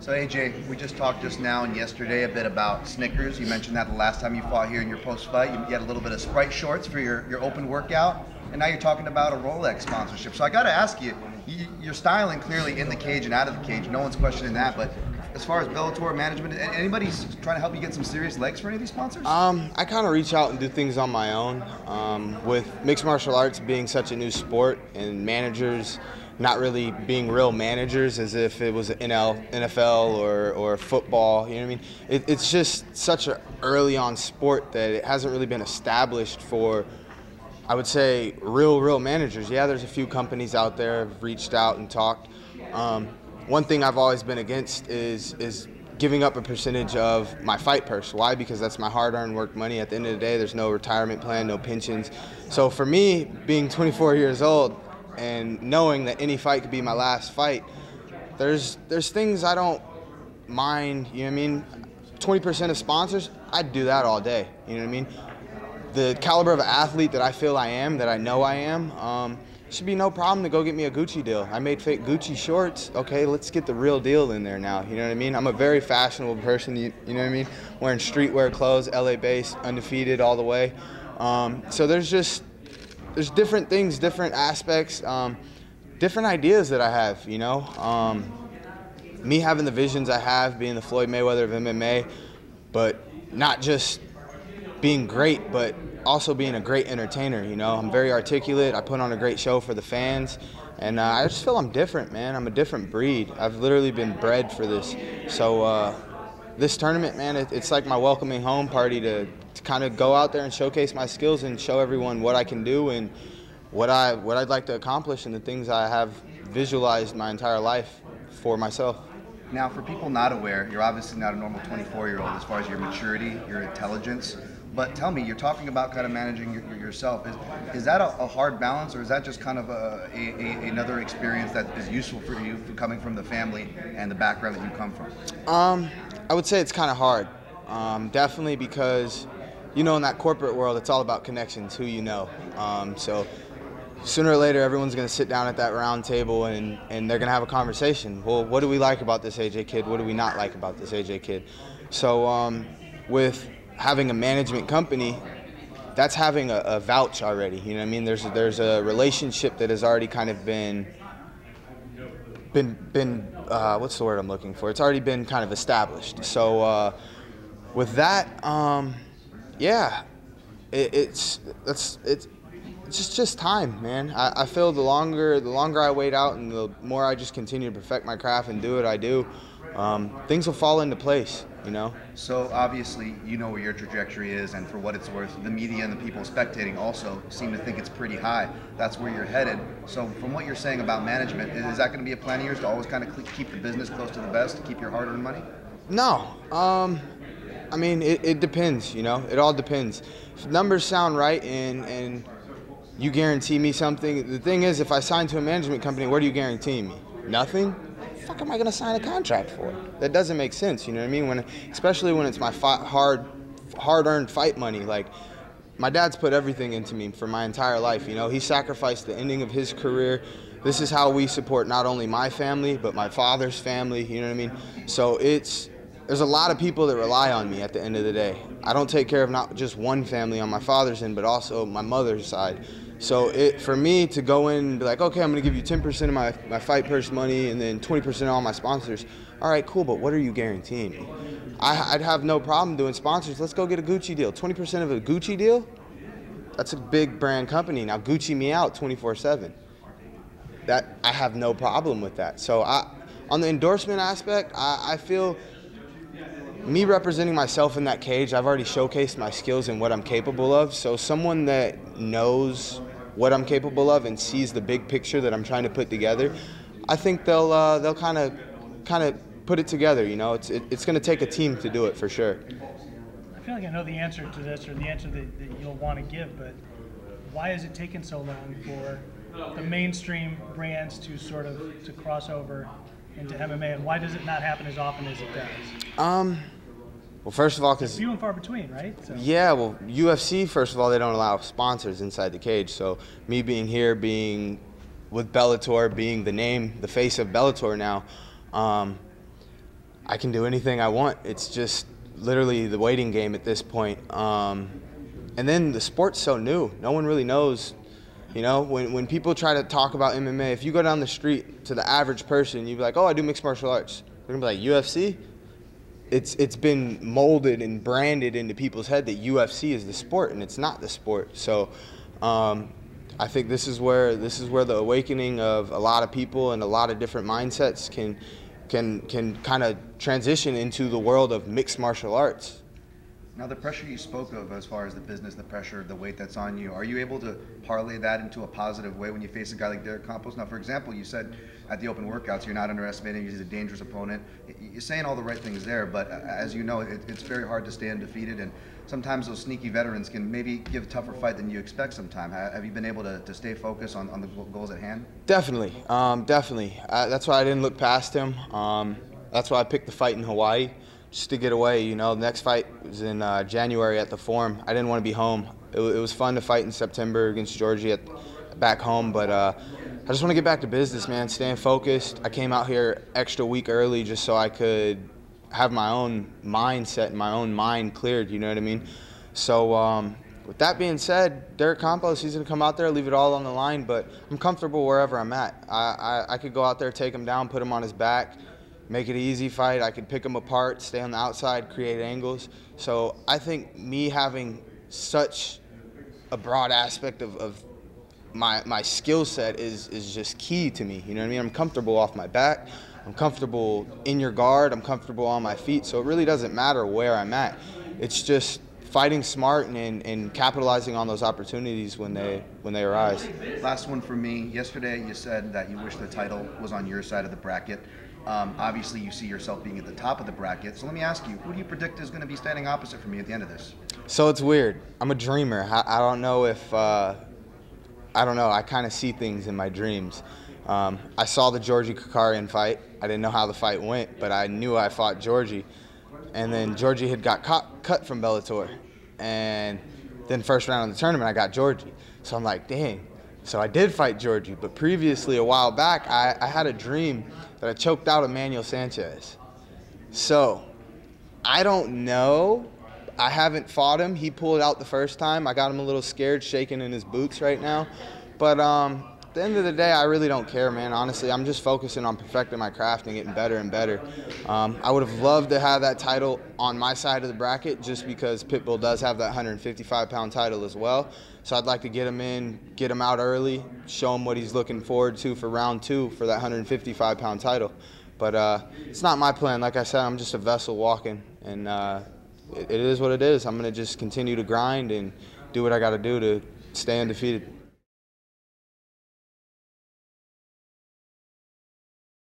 So AJ, we just talked just now and yesterday a bit about Snickers. You mentioned that the last time you fought here in your post-fight, you had a little bit of Sprite shorts for your open workout, and now you're talking about a Rolex sponsorship. So I got to ask you, you're styling clearly in the cage and out of the cage. No one's questioning that, but as far as Bellator management, anybody's trying to help you get some serious legs for any of these sponsors? I kind of reach out and do things on my own. With mixed martial arts being such a new sport and managers not really being real managers as if it was NFL or football, you know what I mean? It's just such an early on sport that it hasn't really been established for, I would say, real managers. Yeah, there's a few companies out there have reached out and talked. One thing I've always been against is giving up a percentage of my fight purse. Why? Because that's my hard-earned work money. At the end of the day, there's no retirement plan, no pensions. So for me, being 24 years old and knowing that any fight could be my last fight, there's things I don't mind, you know what I mean? 20% of sponsors, I'd do that all day, you know what I mean? The caliber of an athlete that I feel I am, that I know I am, should be no problem to go get me a Gucci deal. I made fake Gucci shorts. Okay, let's get the real deal in there now. You know what I mean? I'm a very fashionable person, you know what I mean? Wearing streetwear clothes, LA-based, undefeated all the way. So there's different things, different aspects, different ideas that I have, you know? Me having the visions I have, being the Floyd Mayweather of MMA, but not just being great, but also being a great entertainer, you know? I'm very articulate. I put on a great show for the fans, and I just feel I'm different, man. I'm a different breed. I've literally been bred for this. So this tournament, man, it's like my welcoming home party to kind of go out there and showcase my skills and show everyone what I can do and what I'd like to accomplish and the things I have visualized my entire life for myself. Now, for people not aware, you're obviously not a normal 24-year-old as far as your maturity, your intelligence. But tell me, you're talking about kind of managing yourself. Is that a hard balance, or is that just kind of another experience that is useful for you coming from the family and the background that you come from? I would say it's kind of hard. Definitely because, you know, in that corporate world, it's all about connections, who you know. So sooner or later, everyone's going to sit down at that round table and they're going to have a conversation. Well, what do we like about this AJ kid? What do we not like about this AJ kid? So with having a management company, that's having a vouch already. You know what I mean? There's a relationship that has already kind of been what's the word I'm looking for? It's already been kind of established. So with that, yeah, it's just time, man. I feel the longer I wait out and the more I just continue to perfect my craft and do what I do, things will fall into place, you know? So obviously you know where your trajectory is, and for what it's worth, the media and the people spectating also seem to think it's pretty high. That's where you're headed. So from what you're saying about management, is that going to be a plan of yours to always kind of keep the business close to the vest, to keep your hard-earned money? No. I mean, it depends, you know? It all depends. If numbers sound right and you guarantee me something, the thing is, if I sign to a management company, what are you guaranteeing me? Nothing? What the fuck am I going to sign a contract for? That doesn't make sense, you know what I mean? Especially when it's my hard-earned fight money. Like, my dad's put everything into me for my entire life, you know? He sacrificed the ending of his career. This is how we support not only my family, but my father's family, you know what I mean? So there's a lot of people that rely on me at the end of the day. I don't take care of not just one family on my father's end, but also my mother's side. So for me to go in and be like, okay, I'm going to give you 10% of my fight purse money and then 20% of all my sponsors. All right, cool, but what are you guaranteeing me? I'd have no problem doing sponsors. Let's go get a Gucci deal. 20% of a Gucci deal? That's a big brand company. Now Gucci me out 24/7. I have no problem with that. So on the endorsement aspect, I feel me representing myself in that cage, I've already showcased my skills and what I'm capable of. So someone that knows what I'm capable of and sees the big picture that I'm trying to put together, I think they'll kind of put it together. You know, it's going to take a team to do it for sure. I feel like I know the answer to this, or the answer that you'll want to give, but why has it taken so long for the mainstream brands to cross over into MMA, and why does it not happen as often as it does? Well, first of all, because few and far between, right? So. Yeah, well, UFC, first of all, they don't allow sponsors inside the cage. So me being here, being with Bellator, being the face of Bellator now, I can do anything I want. It's just literally the waiting game at this point. And then the sport's so new. No one really knows. You know, when people try to talk about MMA, if you go down the street to the average person, you'd be like, oh, I do mixed martial arts. They're going to be like, UFC? It's been molded and branded into people's head that UFC is the sport, and it's not the sport. So I think this is where the awakening of a lot of people and a lot of different mindsets can kind of transition into the world of mixed martial arts. Now, the pressure you spoke of as far as the business, the pressure, the weight that's on you, are you able to parlay that into a positive way when you face a guy like Derek Campos? Now, for example, you said at the open workouts you're not underestimating, he's a dangerous opponent. You're saying all the right things there, but as you know, it's very hard to stay undefeated, and sometimes those sneaky veterans can maybe give a tougher fight than you expect sometimes. Have you been able to stay focused on the goals at hand? Definitely, definitely. That's why I didn't look past him. That's why I picked the fight in Hawaii, just to get away. You know, the next fight was in January at the Forum. I didn't want to be home. It was fun to fight in September against Georgie back home, but I just want to get back to business, man, staying focused. I came out here extra week early just so I could have my own mindset and my own mind cleared, you know what I mean? So with that being said, Derek Campos, he's going to come out there, leave it all on the line, but I'm comfortable wherever I'm at. I could go out there, take him down, put him on his back, make it an easy fight. I could pick him apart, stay on the outside, create angles. So I think me having such a broad aspect of my skill set is just key to me. You know what I mean? I'm comfortable off my back. I'm comfortable in your guard. I'm comfortable on my feet. So it really doesn't matter where I'm at. It's just fighting smart and capitalizing on those opportunities when they arise. Last one for me. Yesterday you said that you wish the title was on your side of the bracket. Obviously you see yourself being at the top of the bracket. So let me ask you, who do you predict is going to be standing opposite from you at the end of this? So it's weird. I'm a dreamer. I don't know if I don't know. I kind of see things in my dreams. I saw the Georgie Kakarian fight. I didn't know how the fight went, but I knew I fought Georgie. And then Georgie had got cut from Bellator. And then first round of the tournament, I got Georgie. So I'm like, dang. So I did fight Georgie. But previously, a while back, I had a dream that I choked out Emmanuel Sanchez. So I don't know. I haven't fought him. He pulled out the first time. I got him a little scared, shaking in his boots right now. But at the end of the day, I really don't care, man. Honestly, I'm just focusing on perfecting my craft and getting better and better. I would have loved to have that title on my side of the bracket just because Pitbull does have that 155-pound title as well. So I'd like to get him in, get him out early, show him what he's looking forward to for round 2 for that 155-pound title. But it's not my plan. Like I said, I'm just a vessel walking, and it is what it is. I'm going to just continue to grind and do what I got to do to stay undefeated.